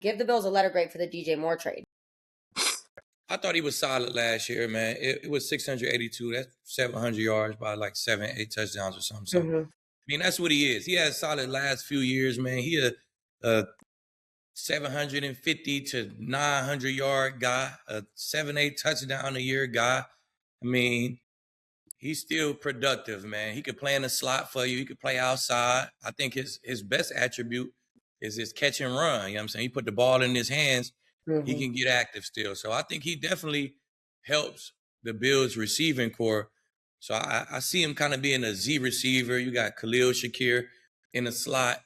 Give the Bills a letter grade for the DJ Moore trade. I thought he was solid last year, man. It was 682. That's 700 yards by like 7-8 touchdowns or something. So, I mean, that's what he is. He had solid last few years, man. He a 750 to 900 yard guy, a 7-8 touchdown a year guy. I mean, he's still productive, man. He could play in the slot for you. He could play outside. I think his best attribute is his catch and run. You know what I'm saying? He put the ball in his hands. He can get active still. So I think he definitely helps the Bills receiving core. So I see him kind of being a Z receiver. You got Khalil Shakir in the slot.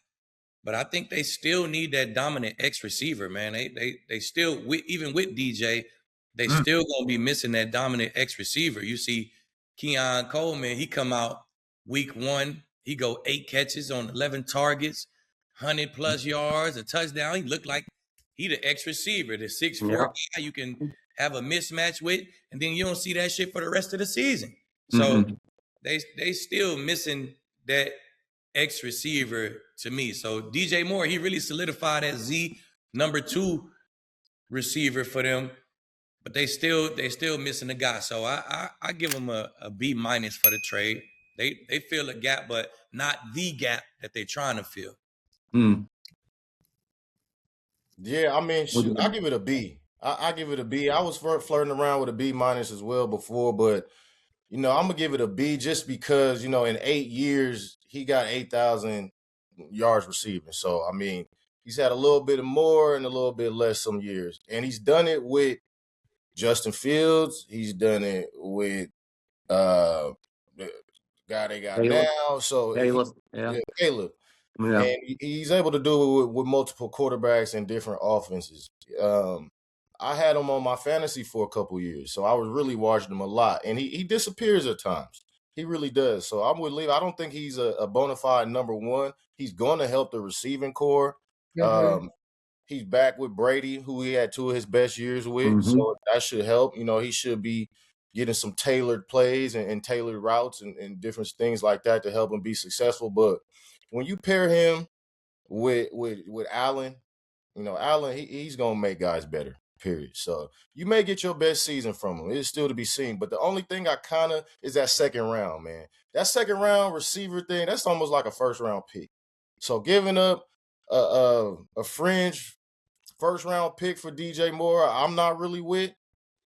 But I think they still need that dominant X receiver, man. They still, even with DJ, they still going to be missing that dominant X receiver. You see Keon Coleman, he come out week 1. He go 8 catches on 11 targets, 100+ yards, a touchdown. He looked like he the X receiver, the 6'4" guy you can have a mismatch with, and then you don't see that shit for the rest of the season. So they still missing that X receiver to me. So DJ Moore, he really solidified as Z number 2 receiver for them, but they still missing a guy. So I give them a B- for the trade. They fill a gap, but not the gap that they're trying to fill. Yeah, I mean, shoot, I give it a B. I give it a B. I was flirting around with a B- as well before, but I'm gonna give it a B just because in 8 years he got 8,000 yards receiving. So I mean, he's had a little bit more and a little bit less some years, and he's done it with Justin Fields. He's done it with the guy they got now. So Caleb. Yeah. And he's able to do it with multiple quarterbacks and different offenses. I had him on my fantasy for a couple years, so I was really watching him a lot. And he disappears at times. He really does. So I'm with Lee. I don't think he's a bona fide number 1. He's going to help the receiving core. He's back with Brady, who he had 2 of his best years with. So that should help. He should be getting some tailored plays and tailored routes and different things like that to help him be successful. But when you pair him with Allen, Allen, he's gonna make guys better. Period. So you may get your best season from him. It's still to be seen. But the only thing I kind of is that second round, man. That second round receiver thing, that's almost like a first round pick. So giving up a fringe first round pick for DJ Moore, I'm not really with.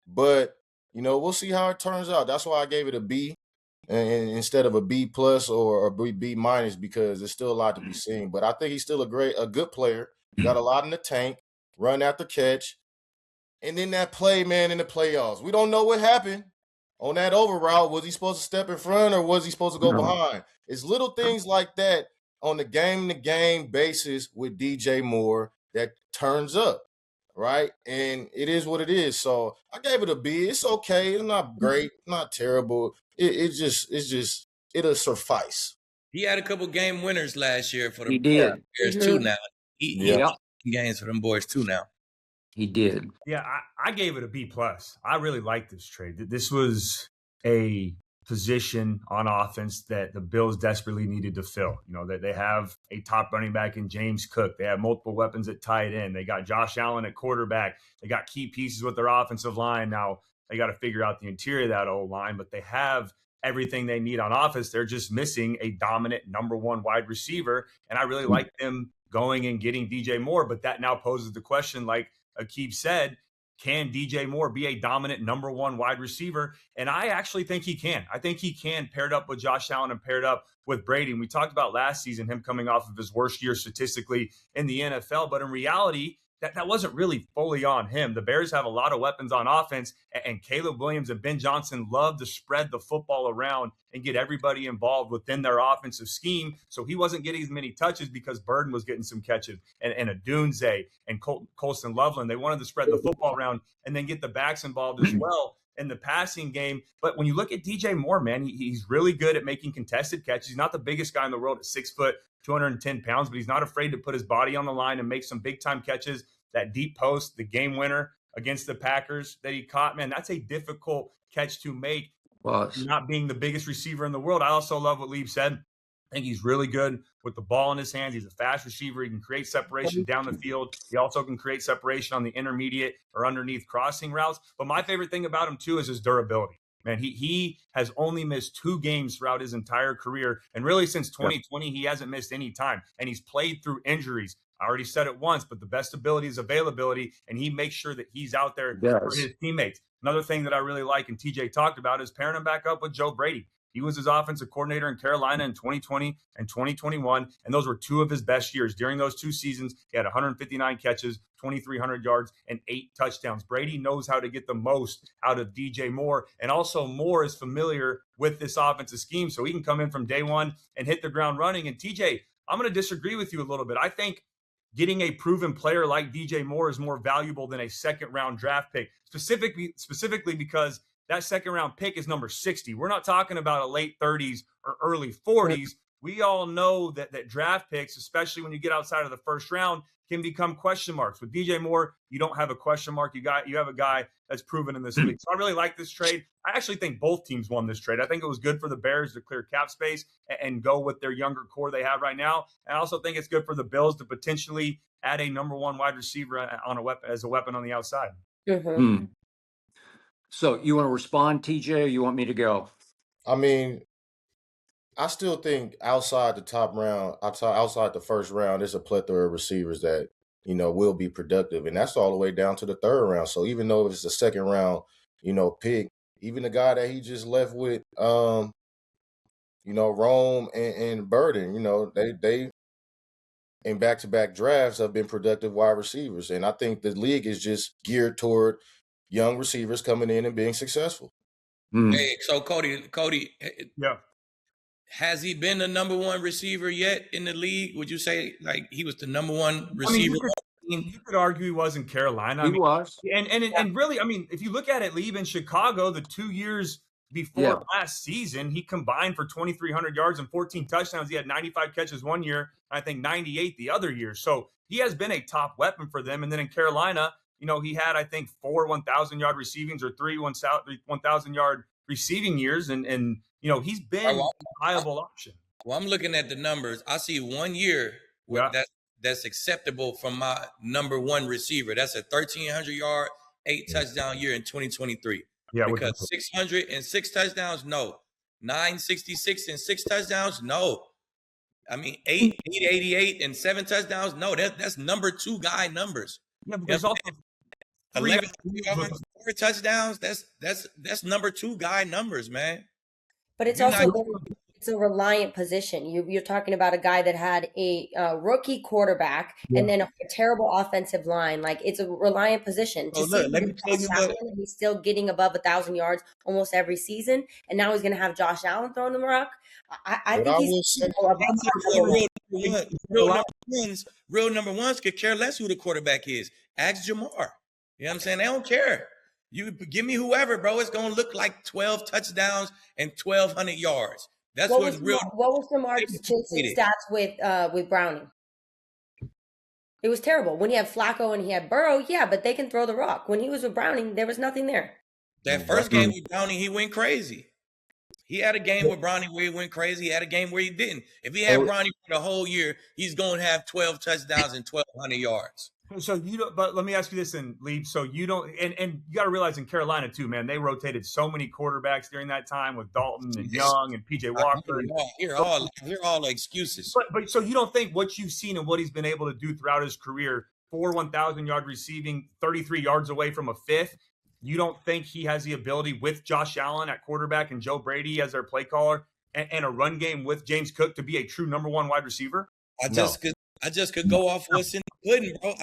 But we'll see how it turns out. That's why I gave it a B. And instead of a B+ or a B- because there's still a lot to be seen. But I think he's still a good player. Got a lot in the tank, run after catch. And then that play, man, in the playoffs. We don't know what happened on that over route. Was he supposed to step in front or was he supposed to go behind? It's little things like that on the game-to-game basis with DJ Moore that turns up. Right? And it is what it is. So I gave it a B. It's okay. It's not great, not terrible. It'll suffice. He had a couple game winners last year for the Bears too now. He got games for them boys too now. He did. Yeah, I gave it a B+. I really like this trade. This was a position on offense that the Bills desperately needed to fill. That they have a top running back in James Cook. They have multiple weapons at tight end. They got Josh Allen at quarterback. They got key pieces with their offensive line. Now they got to figure out the interior of that O-line, but they have everything they need on offense. They're just missing a dominant number 1 wide receiver. And I really like them going and getting DJ Moore, but that now poses the question, like Aqib said, can DJ Moore be a dominant number 1 wide receiver? And I actually think he can. I think he can, paired up with Josh Allen and paired up with Brady. And we talked about last season, him coming off of his worst year statistically in the NFL. But in reality, that wasn't really fully on him. The Bears have a lot of weapons on offense, and Caleb Williams and Ben Johnson love to spread the football around and get everybody involved within their offensive scheme. So he wasn't getting as many touches because Burden was getting some catches, and Adunze and Colston Loveland. They wanted to spread the football around and then get the backs involved as well in the passing game. But when you look at DJ Moore, man, he's really good at making contested catches. He's not the biggest guy in the world at 6 foot, 210 pounds, but he's not afraid to put his body on the line and make some big time catches. That deep post, the game winner against the Packers that he caught, man, that's a difficult catch to make. Not being the biggest receiver in the world. I also love what Lieb said. I think he's really good with the ball in his hands. He's a fast receiver. He can create separation down the field. He also can create separation on the intermediate or underneath crossing routes. But my favorite thing about him, too, is his durability. Man, he has only missed 2 games throughout his entire career. And really, since 2020, he hasn't missed any time. And he's played through injuries. I already said it once, but the best ability is availability. And he makes sure that he's out there for his teammates. Another thing that I really like, and TJ talked about, is pairing him back up with Joe Brady. He was his offensive coordinator in Carolina in 2020 and 2021, and those were 2 of his best years. During those 2 seasons, he had 159 catches, 2,300 yards, and 8 touchdowns. Brady knows how to get the most out of DJ Moore, and also Moore is familiar with this offensive scheme, so he can come in from day one and hit the ground running. And TJ, I'm going to disagree with you a little bit. I think getting a proven player like DJ Moore is more valuable than a second-round draft pick, specifically because that second-round pick is number 60. We're not talking about a late 30s or early 40s. We all know that draft picks, especially when you get outside of the first round, can become question marks. With DJ Moore, you don't have a question mark. You have a guy that's proven in this league. So I really like this trade. I actually think both teams won this trade. I think it was good for the Bears to clear cap space and go with their younger core they have right now. And I also think it's good for the Bills to potentially add a number 1 wide receiver as a weapon on the outside. Mm-hmm. So you want to respond, TJ, or you want me to go? I mean, I still think outside the top round, outside the first round, there's a plethora of receivers that, will be productive. And that's all the way down to the 3rd round. So even though it's a second round, pick, even the guy that he just left with, Rome and Burden, they in back-to-back drafts have been productive wide receivers. And I think the league is just geared toward young receivers coming in and being successful. Hey, so Cody, yeah, has he been the number 1 receiver yet in the league? Would you say like he was the number 1 receiver? You could argue he was in Carolina. He was. And really, if you look at it, Lee, in Chicago, the 2 years before last season, he combined for 2,300 yards and 14 touchdowns. He had 95 catches one year, I think 98 the other year. So he has been a top weapon for them. And then in Carolina, he had, I think, 4 1,000-yard receivings or 3 1,000-yard receiving years. And he's been a viable option. Well, I'm looking at the numbers. I see 1 year that's acceptable from my number 1 receiver. That's a 1,300-yard, 8 touchdown year in 2023. Yeah, because 606 touchdowns, no. 966 and 6 touchdowns, no. 888 and 7 touchdowns, no. That's number 2 guy numbers. Yeah, but there's also 11 4 touchdowns. That's number 2 guy numbers, man. But it's it's a reliant position. You're talking about a guy that had a rookie quarterback and then a terrible offensive line. Like, it's a reliant position. He's still getting above 1,000 yards almost every season, and now he's going to have Josh Allen throwing the rock. I think he's real number ones could care less who the quarterback is. Ask Jamar. You know what I'm saying? They don't care. You give me whoever, bro. It's going to look like 12 touchdowns and 1,200 yards. That's what what's real. What was Lamar's stats with Browning? It was terrible. When he had Flacco and he had Burrow, yeah, but they can throw the rock. When he was with Browning, there was nothing there. That first game with Browning, he went crazy. He had a game with Browning where he went crazy. He had a game where he didn't. If he had Browning for the whole year, he's going to have 12 touchdowns and 1,200 yards. So but let me ask you this, and Lee. So you don't, and you got to realize in Carolina too, man, they rotated so many quarterbacks during that time with Dalton and Young and PJ Walker. Hear all the excuses. But so you don't think what you've seen and what he's been able to do throughout his career, 4 1,000-yard receiving, 33 yards away from a 5th, you don't think he has the ability with Josh Allen at quarterback and Joe Brady as their play caller and a run game with James Cook to be a true number 1 wide receiver? I just could go off what's in the pudding, bro.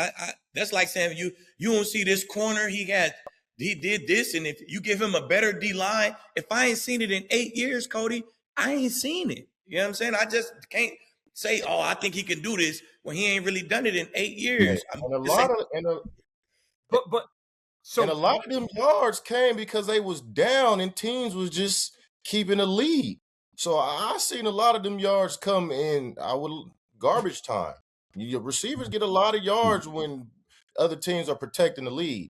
That's like saying you don't see this corner he did this, and if you give him a better D line, if I ain't seen it in 8 years, Cody, I ain't seen it. You know what I'm saying? I just can't say, I think he can do this when he ain't really done it in 8 years. And a lot of them yards came because they was down and teams was just keeping a lead. So I seen a lot of them yards come in garbage time. Your receivers get a lot of yards when other teams are protecting the lead.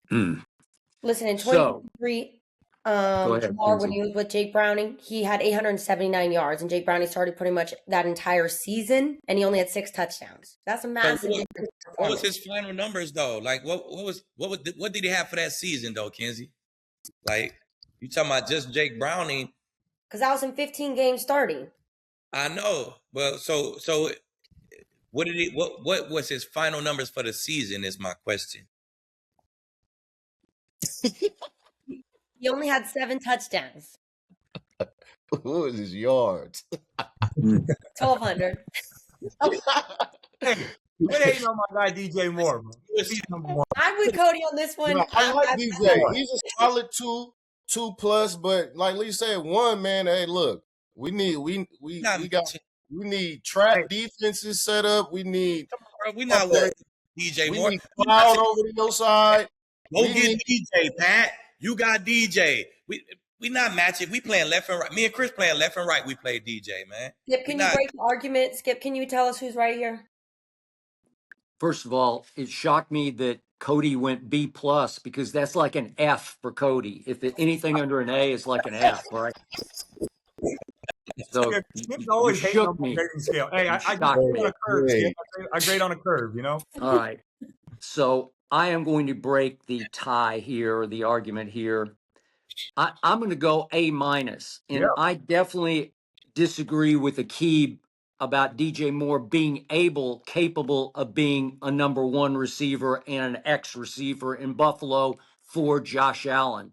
Listen, in 2023, Go ahead, Jamar, when Kenzie. he was with Jake Browning, he had 879 yards, and Jake Browning started pretty much that entire season, and he only had 6 touchdowns. That's a So massive difference in what was performance. his final numbers though? Like what did he have for that season though, Kenzie? Like you talking about just Jake Browning? Because that was in 15 games starting. I know. Well, so what was his final numbers for the season is my question. He only had 7 touchdowns. What was his yards? 1,200. Hey, quit hating on my guy DJ Moore, man. He's number one. I'm with Cody on this one. No, I like DJ. He's a solid two plus, but like Lee said, one man. Hey, look, we need trap defenses set up. We need we not worried DJ we Moore. need Cloud over to your side. Go get DJ, Pat. You got DJ. We not matching. We playing left and right. Me and Chris playing left and right. We play DJ, man. Skip, can you break the argument? Skip, can you tell us who's right here? First of all, it shocked me that Cody went B plus because that's like an F for Cody. If anything under an A is like an F, right? So Skip's always hating on my grading scale. Hey, I grade on a curve, Skip. I grade on a curve, you know? All right. So I am going to break the tie here, or the argument here. I'm going to go A minus. And Yeah. I definitely disagree with Akib about DJ Moore being capable of being a number 1 receiver and an X receiver in Buffalo for Josh Allen.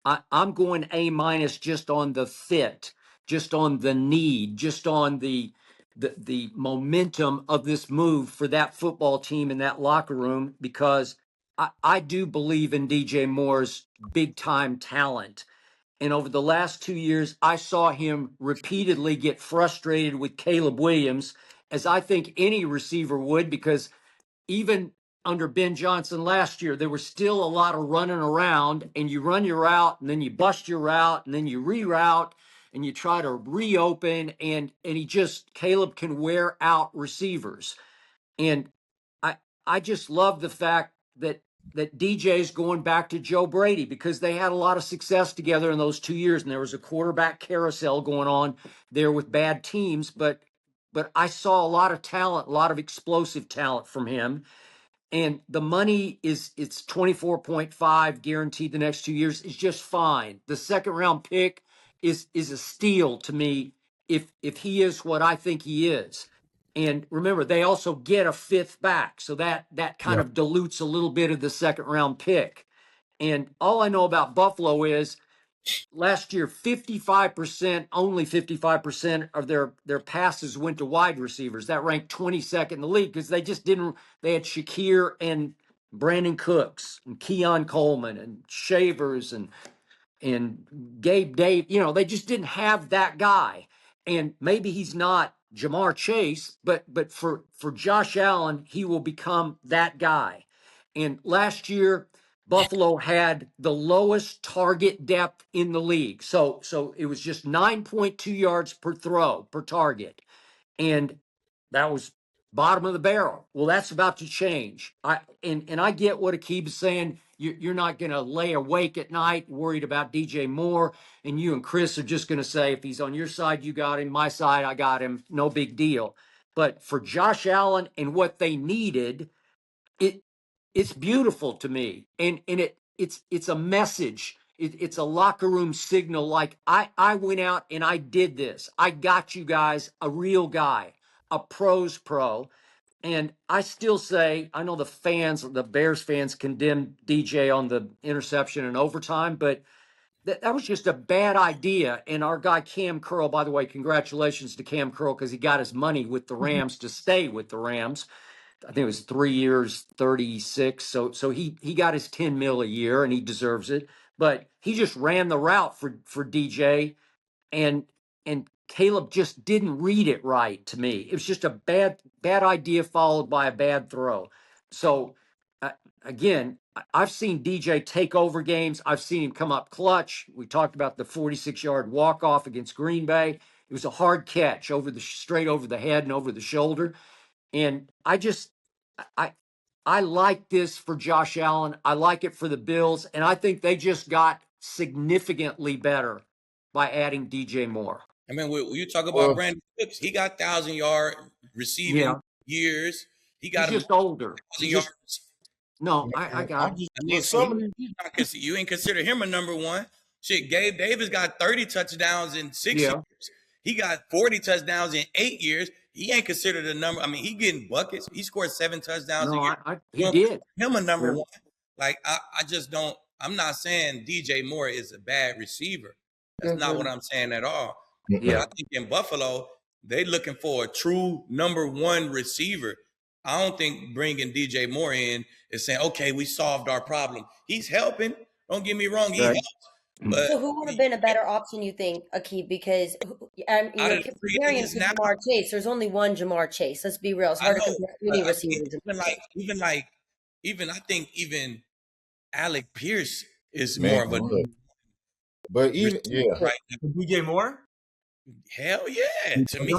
I'm going A minus just on the fit, just on the need, just on the momentum of this move for that football team in that locker room, because I do believe in DJ Moore's big time talent. And over the last 2 years, I saw him repeatedly get frustrated with Caleb Williams, as I think any receiver would, because even under Ben Johnson last year, there was still a lot of running around, and you run your route and then you bust your route and then you reroute and you try to reopen, and Caleb can wear out receivers. And I just love the fact that DJ's going back to Joe Brady, because they had a lot of success together in those 2 years, and there was a quarterback carousel going on there with bad teams, but I saw a lot of talent, a lot of explosive talent from him. And the money it's 24.5 guaranteed the next 2 years is just fine. The second round pick is a steal to me if he is what I think he is. And remember, they also get a 5th back, so that kind of dilutes a little bit of the second round pick. And all I know about Buffalo is last year, only 55% of their passes went to wide receivers. That ranked 22nd in the league, because they had Shakir and Brandon Cooks and Keon Coleman and Shavers and Gabe Dave. They just didn't have that guy. And maybe he's not Jamar Chase, but for Josh Allen, he will become that guy. And last year, Buffalo had the lowest target depth in the league. So it was just 9.2 yards per throw per target. And that was bottom of the barrel. Well, that's about to change. I get what Akib is saying. You're not going to lay awake at night worried about DJ Moore, and you and Chris are just going to say, if he's on your side, you got him. My side, I got him. No big deal. But for Josh Allen and what they needed, it's beautiful to me, and it's a message. It's a locker room signal. Like, I went out and I did this. I got you guys a real guy, a pro's pro. And I still say, I know the Bears fans condemned DJ on the interception in overtime, but that was just a bad idea. And our guy Cam Curl, by the way, congratulations to Cam Curl, because he got his money with the Rams to stay with the Rams. I think it was 3 years, 36. So he got his 10 mil a year, and he deserves it. But he just ran the route for DJ, and Caleb just didn't read it right to me. It was just a bad idea followed by a bad throw. So again, I've seen DJ take over games. I've seen him come up clutch. We talked about the 46-yard walk-off against Green Bay. It was a hard catch straight over the head and over the shoulder. And I like this for Josh Allen. I like it for the Bills. And I think they just got significantly better by adding DJ Moore? I mean, when you talk about Well, Brandon Cooks, he got 1,000-yard receiving years. He got He's just older. 1,000 yards. No, I got it. I mean, some of you ain't consider him a number one. Shit, Gabe Davis got 30 touchdowns in 6 years. He got 40 touchdowns in 8 years. He ain't considered a number. I mean, he getting buckets. He scored 7 touchdowns a year. He did. Him a number one. Like, I just don't. I'm not saying DJ Moore is a bad receiver. That's not what I'm saying at all. Yeah. I think in Buffalo, they looking for a true number one receiver. I don't think bringing DJ Moore in is saying, okay, we solved our problem. He's helping. Don't get me wrong. He helps. But so who would have been a better option, you think, Akib? Because comparing him to Jamar Chase, there's only one Jamar Chase. Let's be real. It's hard to compare any receivers. Even I think even Alec Pierce is more of a. But even right DJ Moore. Hell yeah, to me.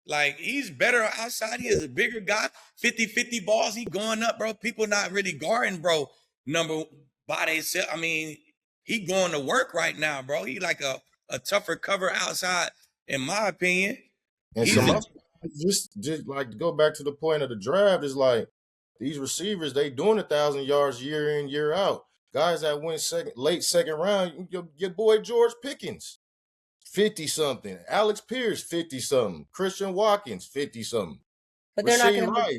Like, he's better outside. He is a bigger guy. 50-50 balls. He going up, bro. People not really guarding, bro. Number by themselves. I mean, he going to work right now, bro. He like a tougher cover outside, in my opinion. And just like to go back to the point of the draft, is like these receivers, they doing 1,000 yards year in, year out. Guys that went late second round, your boy George Pickens, 50-something. Alex Pierce, 50-something. Christian Watkins, 50-something. But they're not going to make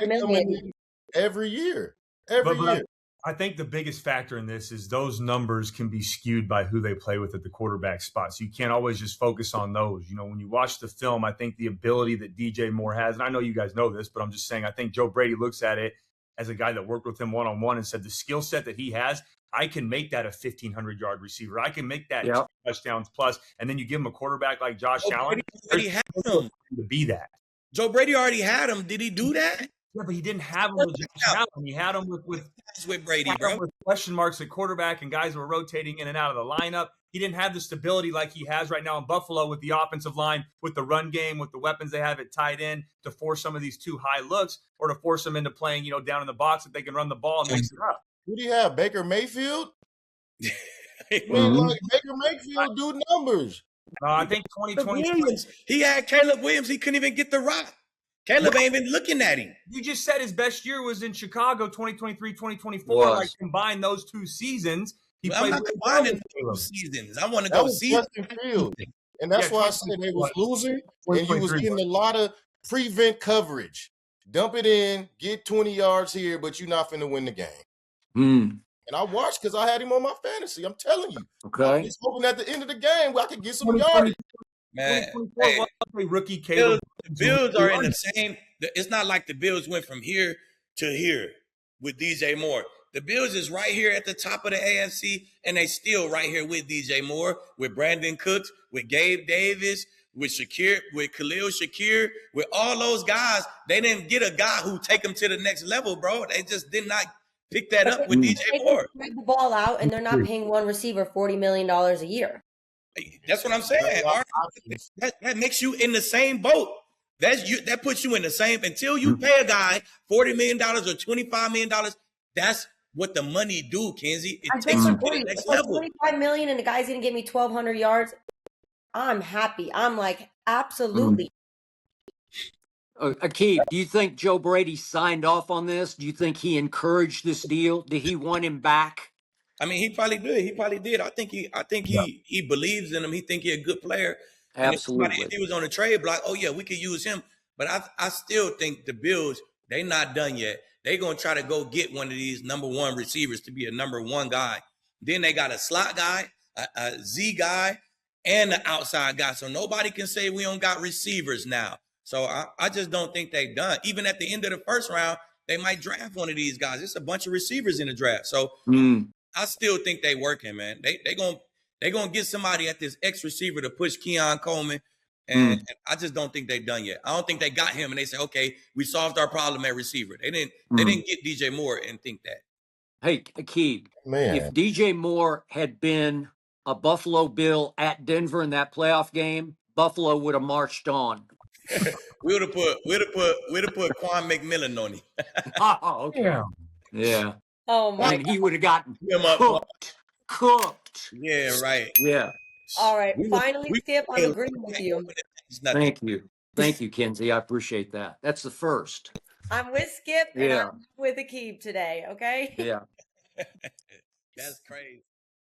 $25 million every year. Every year. I think the biggest factor in this is those numbers can be skewed by who they play with at the quarterback spot. So you can't always just focus on those. You know, when you watch the film, I think the ability that DJ Moore has, and I know you guys know this, but I'm just saying, I think Joe Brady looks at it as a guy that worked with him one-on-one and said the skill set that he has, I can make that a 1,500-yard receiver. I can make that 2 touchdowns plus. And then you give him a quarterback like Josh Allen. Already had him to be that. Joe Brady already had him. Did he do that? Yeah, but he didn't have him with Josh Allen. He had him with Brady, bro. With question marks at quarterback and guys were rotating in and out of the lineup. He didn't have the stability like he has right now in Buffalo with the offensive line, with the run game, with the weapons they have at tight end to force some of these too high looks or to force them into playing, down in the box that they can run the ball and mix it up. Who do you have? Baker Mayfield? Like Baker Mayfield do numbers. I think 2020. He had Caleb Williams. He couldn't even get the rock. Caleb ain't even looking at him. You just said his best year was in Chicago, 2023, 2024. Like, combine those 2 seasons. I'm not combining those seasons. I want to go see Justin Fields. And that's why I said they was losing, and you was getting a lot of prevent coverage. Dump it in, get 20 yards here, but you're not finna win the game. And I watched because I had him on my fantasy. I'm telling you. Okay. I'm just hoping at the end of the game I could get some yards. Man, rookie Caleb. The Bills are in the same. It's not like the Bills went from here to here with DJ Moore. The Bills is right here at the top of the AFC, and they still right here with DJ Moore, with Brandon Cooks, with Gabe Davis, with Shakir, with Khalil Shakir, with all those guys. They didn't get a guy who take them to the next level, bro. They just did not pick that up with DJ Moore. They spread the ball out, and they're not paying one receiver $40 million a year. That's what I'm saying. That makes you in the same boat. That puts you in the same until you pay a guy $40 million or $25 million. That's what the money do, Kenzie. It takes you to the next level. $25 million and the guy's gonna give me 1,200 yards. I'm happy. I'm like, absolutely. Akib, do you think Joe Brady signed off on this? Do you think he encouraged this deal? Did he want him back? I mean, he probably did. I think he believes in him. He think he's a good player. Absolutely. If he was on the trade block, oh yeah, we could use him. But I still think the Bills, they not done yet. They gonna try to go get one of these number one receivers to be a number one guy. Then they got a slot guy, a Z guy, and an outside guy. So nobody can say we don't got receivers now. So I just don't think they done. Even at the end of the first round, they might draft one of these guys. There's a bunch of receivers in the draft. So I still think they working, man. They gonna get somebody at this X receiver to push Keon Coleman. And I just don't think they've done yet. I don't think they got him and they say, okay, we solved our problem at receiver. They didn't get DJ Moore and think that. Hey, Akib, Man, if DJ Moore had been a Buffalo Bill at Denver in that playoff game, Buffalo would have marched on. We'd have put Quan McMillan on him. Oh, okay. Yeah. Oh my! And he would have gotten cooked. Yeah, right. Yeah. All right. We was Finally, we Skip, I'm ain't agreeing with you. it's nothing. Thank you. Thank you, Kenzie. I appreciate that. That's the first. I'm with Skip and Yeah. I'm with Akib today. Okay. Yeah. That's crazy.